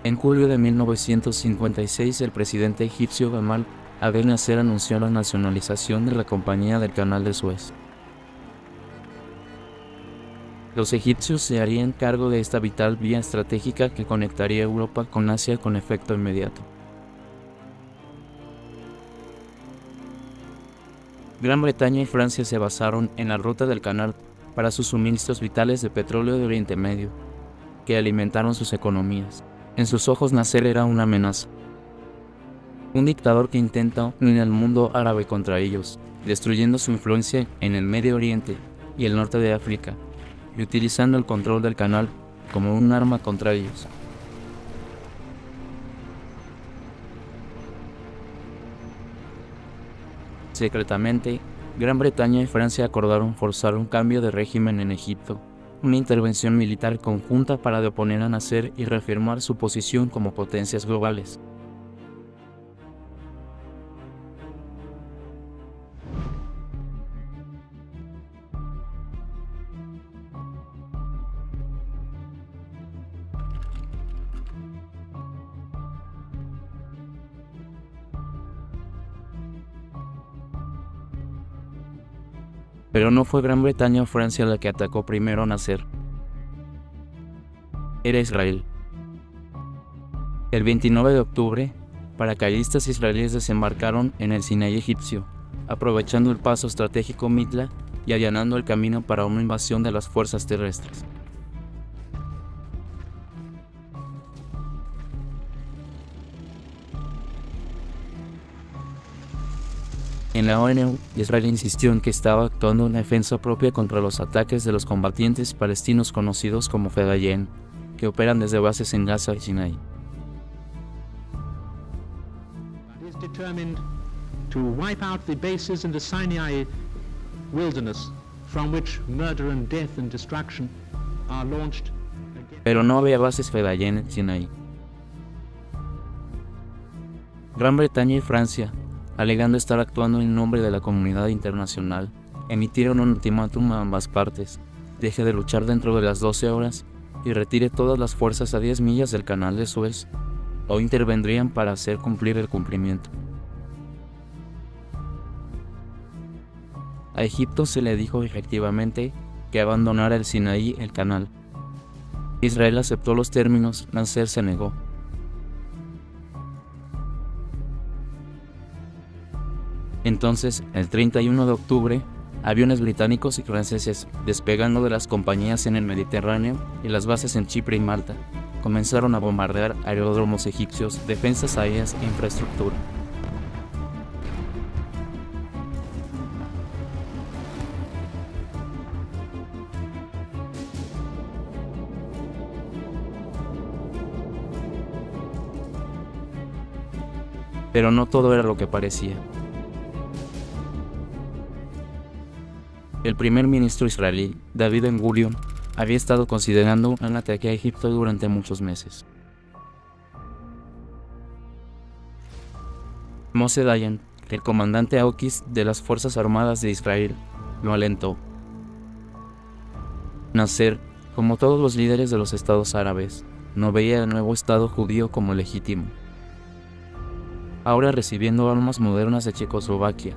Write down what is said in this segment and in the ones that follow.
En julio de 1956, el presidente egipcio Gamal Abdel Nasser anunció la nacionalización de la Compañía del Canal de Suez. Los egipcios se harían cargo de esta vital vía estratégica que conectaría Europa con Asia con efecto inmediato. Gran Bretaña y Francia se basaron en la ruta del canal para sus suministros vitales de petróleo de Oriente Medio, que alimentaron sus economías. En sus ojos Nasser era una amenaza. Un dictador que intenta unir al mundo árabe contra ellos, destruyendo su influencia en el Medio Oriente y el norte de África, y utilizando el control del canal como un arma contra ellos. Secretamente, Gran Bretaña y Francia acordaron forzar un cambio de régimen en Egipto, una intervención militar conjunta para deponer a Nasser y reafirmar su posición como potencias globales. Pero no fue Gran Bretaña o Francia la que atacó primero a Nasser. Era Israel. El 29 de octubre, paracaidistas israelíes desembarcaron en el Sinaí egipcio, aprovechando el paso estratégico Mitla y allanando el camino para una invasión de las fuerzas terrestres. En la ONU, Israel insistió en que estaba actuando en defensa propia contra los ataques de los combatientes palestinos conocidos como Fedayeen, que operan desde bases en Gaza y Sinai. Is determined to wipe out the bases in the Sinai wilderness from which murder and death and destruction are launched. Pero no había bases Fedayeen en Sinai. Gran Bretaña y Francia, alegando estar actuando en nombre de la comunidad internacional, emitieron un ultimátum a ambas partes: deje de luchar dentro de las 12 horas y retire todas las fuerzas a 10 millas del canal de Suez, o intervendrían para hacer cumplir el cumplimiento. A Egipto se le dijo efectivamente que abandonara el Sinaí, el canal. Israel aceptó los términos, Nasser se negó. Entonces, el 31 de octubre, aviones británicos y franceses, despegando de las compañías en el Mediterráneo y las bases en Chipre y Malta, comenzaron a bombardear aeródromos egipcios, defensas aéreas e infraestructura. Pero no todo era lo que parecía. El primer ministro israelí, David Ben-Gurion, había estado considerando un ataque a Egipto durante muchos meses. Moshe Dayan, el comandante Aoquis de las Fuerzas Armadas de Israel, lo alentó. Nasser, como todos los líderes de los estados árabes, no veía al nuevo estado judío como legítimo. Ahora recibiendo armas modernas de Checoslovaquia,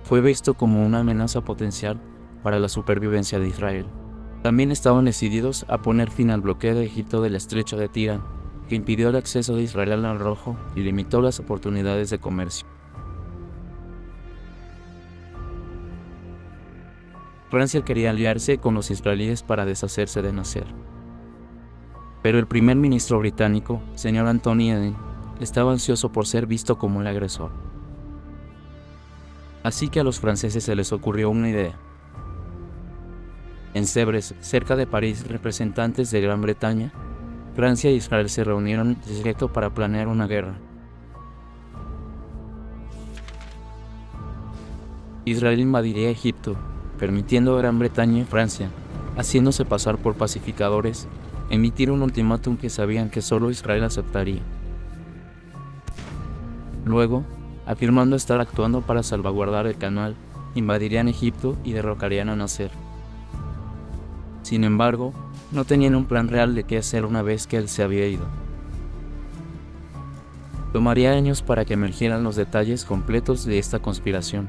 fue visto como una amenaza potencial para la supervivencia de Israel. También estaban decididos a poner fin al bloqueo de Egipto del estrecho de Tirán, que impidió el acceso de Israel al Rojo y limitó las oportunidades de comercio. Francia quería aliarse con los israelíes para deshacerse de Nasser. Pero el primer ministro británico, señor Anthony Eden, estaba ansioso por ser visto como el agresor. Así que a los franceses se les ocurrió una idea. En Sèvres, cerca de París, representantes de Gran Bretaña, Francia e Israel se reunieron en secreto para planear una guerra. Israel invadiría Egipto, permitiendo a Gran Bretaña y Francia, haciéndose pasar por pacificadores, emitir un ultimátum que sabían que solo Israel aceptaría. Luego, afirmando estar actuando para salvaguardar el canal, invadirían Egipto y derrocarían a Nasser. Sin embargo, no tenían un plan real de qué hacer una vez que él se había ido. Tomaría años para que emergieran los detalles completos de esta conspiración.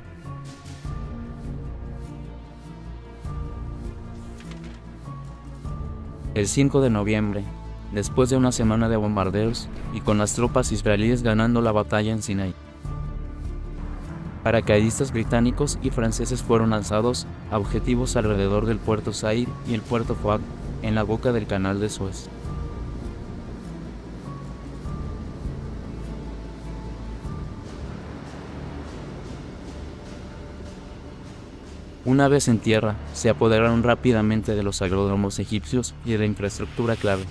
El 5 de noviembre, después de una semana de bombardeos y con las tropas israelíes ganando la batalla en Sinai, paracaidistas británicos y franceses fueron lanzados a objetivos alrededor del puerto Said y el puerto Fouad, en la boca del canal de Suez. Una vez en tierra, se apoderaron rápidamente de los aeródromos egipcios y de la infraestructura clave.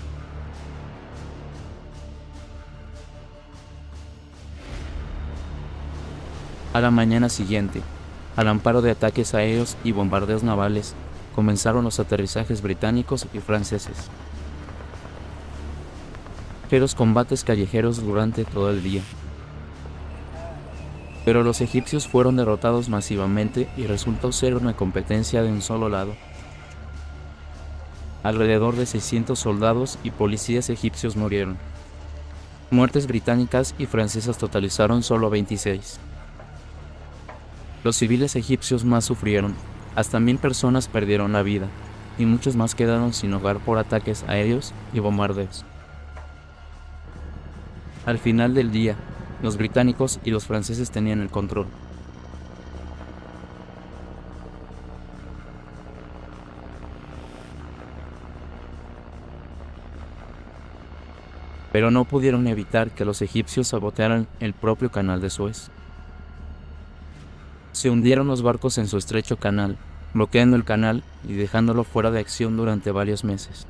A la mañana siguiente, al amparo de ataques aéreos y bombardeos navales, comenzaron los aterrizajes británicos y franceses. Feroz combates callejeros durante todo el día. Pero los egipcios fueron derrotados masivamente y resultó ser una competencia de un solo lado. Alrededor de 600 soldados y policías egipcios murieron. Muertes británicas y francesas totalizaron solo 26. Los civiles egipcios más sufrieron, hasta 1000 personas perdieron la vida, y muchos más quedaron sin hogar por ataques aéreos y bombardeos. Al final del día, los británicos y los franceses tenían el control. Pero no pudieron evitar que los egipcios sabotearan el propio canal de Suez. Se hundieron los barcos en su estrecho canal, bloqueando el canal y dejándolo fuera de acción durante varios meses.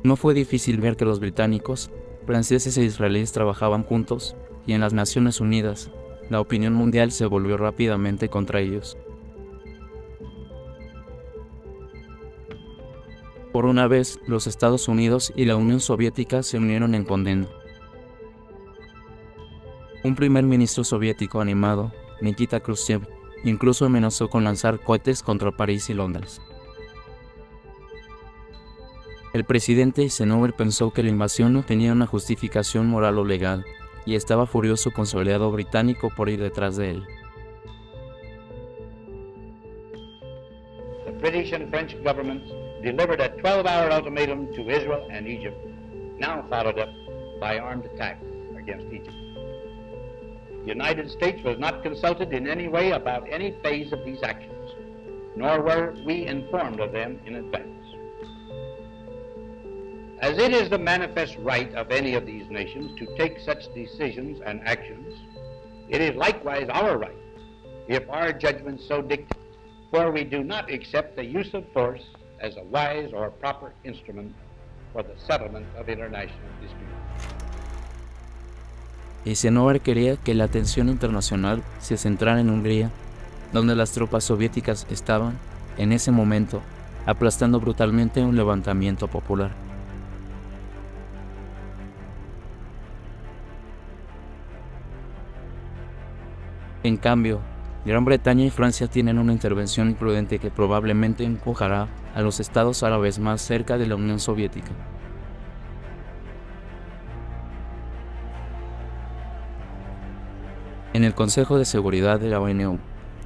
No fue difícil ver que los británicos, franceses e israelíes trabajaban juntos, y en las Naciones Unidas, la opinión mundial se volvió rápidamente contra ellos. Por una vez, los Estados Unidos y la Unión Soviética se unieron en condena. Un primer ministro soviético animado, Nikita Khrushchev, incluso amenazó con lanzar cohetes contra París y Londres. El presidente Eisenhower pensó que la invasión no tenía una justificación moral o legal, y estaba furioso con su aliado británico por ir detrás de él. The British and French governments delivered a 12-hour ultimatum to Israel and Egypt, now followed up by armed attack against Egypt. The United States was not consulted in any way about any phase of these actions, nor were we informed of them in advance. As it is the manifest right of any of these nations to take such decisions and actions, it is likewise our right, if our judgment so dictates, for we do not accept the use of force as a wise or proper instrument for the settlement of international disputes. Eisenhower quería que la atención internacional se centrara en Hungría, donde las tropas soviéticas estaban, en ese momento, aplastando brutalmente un levantamiento popular. En cambio, Gran Bretaña y Francia tienen una intervención imprudente que probablemente empujará a los estados árabes más cerca de la Unión Soviética. En el Consejo de Seguridad de la ONU,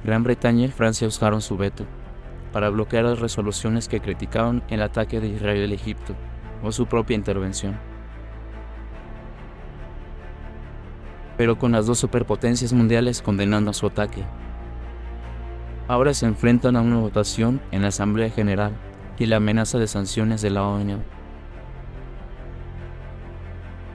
Gran Bretaña y Francia usaron su veto para bloquear las resoluciones que criticaban el ataque de Israel a Egipto o su propia intervención. Pero con las dos superpotencias mundiales condenando su ataque. Ahora se enfrentan a una votación en la Asamblea General y la amenaza de sanciones de la ONU.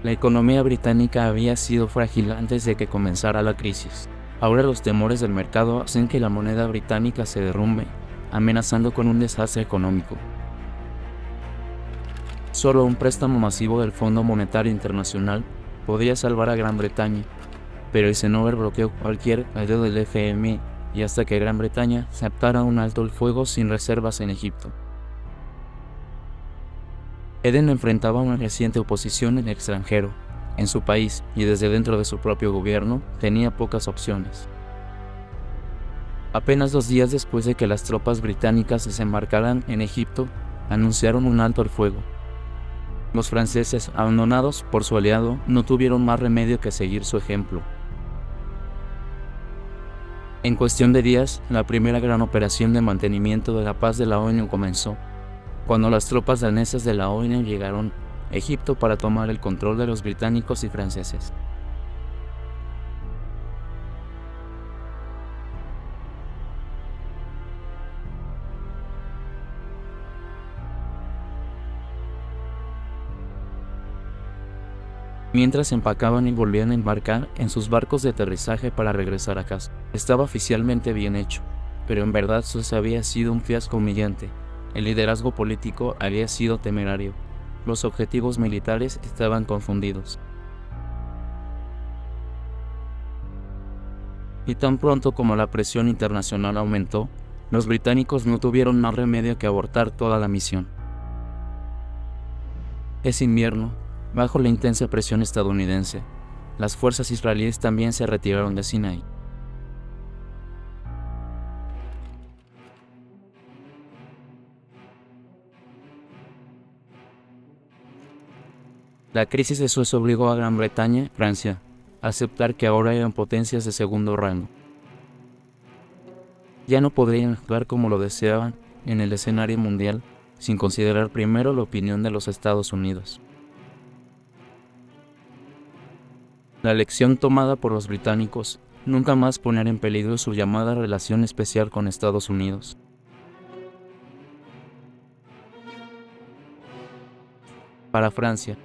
La economía británica había sido frágil antes de que comenzara la crisis. Ahora los temores del mercado hacen que la moneda británica se derrumbe, amenazando con un desastre económico. Solo un préstamo masivo del Fondo Monetario Internacional podría salvar a Gran Bretaña, pero Eisenhower bloqueó cualquier ayuda del FMI y hasta que Gran Bretaña aceptara un alto el fuego sin reservas en Egipto. Eden enfrentaba una reciente oposición en el extranjero, En su país y desde dentro de su propio gobierno tenía pocas opciones. Apenas 2 días después de que las tropas británicas desembarcaran en Egipto, anunciaron un alto al fuego. Los franceses, abandonados por su aliado, no tuvieron más remedio que seguir su ejemplo. En cuestión de días, la primera gran operación de mantenimiento de la paz de la ONU comenzó, cuando las tropas danesas de la ONU llegaron a Egipto para tomar el control de los británicos y franceses. Mientras empacaban y volvían a embarcar en sus barcos de aterrizaje para regresar a casa. Estaba oficialmente bien hecho, pero en verdad Suez había sido un fiasco humillante. El liderazgo político había sido temerario. Los objetivos militares estaban confundidos. Y tan pronto como la presión internacional aumentó, los británicos no tuvieron más remedio que abortar toda la misión. Ese invierno, bajo la intensa presión estadounidense, las fuerzas israelíes también se retiraron de Sinaí. La crisis de Suez obligó a Gran Bretaña y Francia a aceptar que ahora eran potencias de segundo rango. Ya no podrían actuar como lo deseaban en el escenario mundial sin considerar primero la opinión de los Estados Unidos. La lección tomada por los británicos: nunca más poner en peligro su llamada relación especial con Estados Unidos. Para Francia,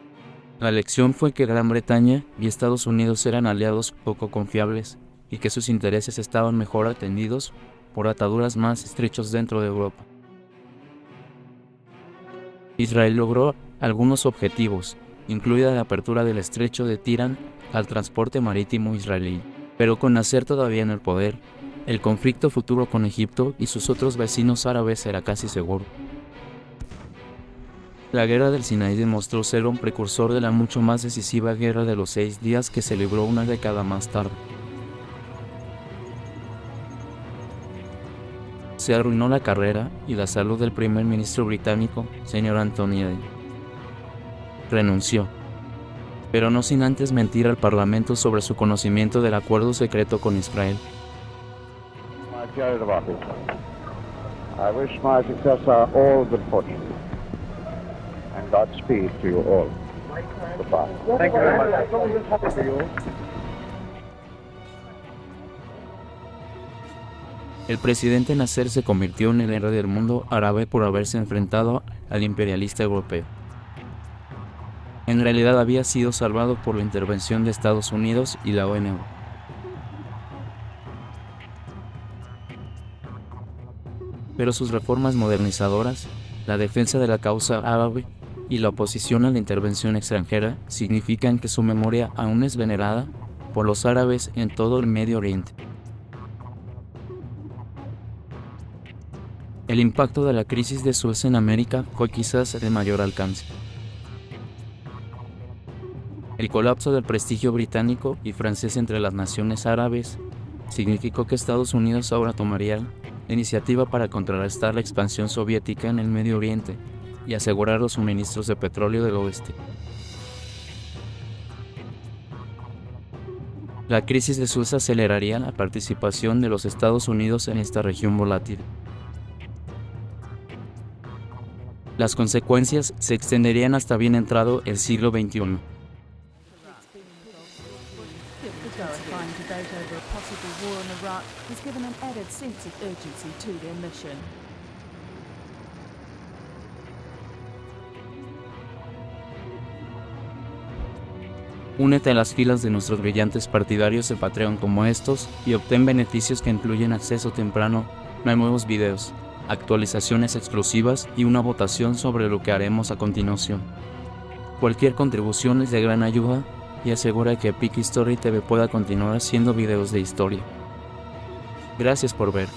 la lección fue que Gran Bretaña y Estados Unidos eran aliados poco confiables y que sus intereses estaban mejor atendidos por ataduras más estrechos dentro de Europa. Israel logró algunos objetivos, incluida la apertura del estrecho de Tirán al transporte marítimo israelí, pero con Nasser todavía en el poder, el conflicto futuro con Egipto y sus otros vecinos árabes era casi seguro. La guerra del Sinaí demostró ser un precursor de la mucho más decisiva guerra de los 6 días que se libró una década más tarde. Se arruinó la carrera y la salud del primer ministro británico, señor Anthony Eden. Renunció, pero no sin antes mentir al Parlamento sobre su conocimiento del acuerdo secreto con Israel. My period of office. I wish my successor all good fortune. And Godspeed to you all. Goodbye. Thank you very much. El presidente Nasser se convirtió en el héroe del mundo árabe por haberse enfrentado al imperialista europeo. En realidad había sido salvado por la intervención de Estados Unidos y la ONU. Pero sus reformas modernizadoras, la defensa de la causa árabe y la oposición a la intervención extranjera significan que su memoria aún es venerada por los árabes en todo el Medio Oriente. El impacto de la crisis de Suez en América fue quizás de mayor alcance. El colapso del prestigio británico y francés entre las naciones árabes significó que Estados Unidos ahora tomaría la iniciativa para contrarrestar la expansión soviética en el Medio Oriente y asegurar los suministros de petróleo del oeste. La crisis de Suez aceleraría la participación de los Estados Unidos en esta región volátil. Las consecuencias se extenderían hasta bien entrado el siglo XXI. Únete a las filas de nuestros brillantes partidarios de Patreon como estos y obtén beneficios que incluyen acceso temprano a nuevos videos, actualizaciones exclusivas y una votación sobre lo que haremos a continuación. Cualquier contribución es de gran ayuda y asegura que Epic History TV pueda continuar haciendo videos de historia. Gracias por ver.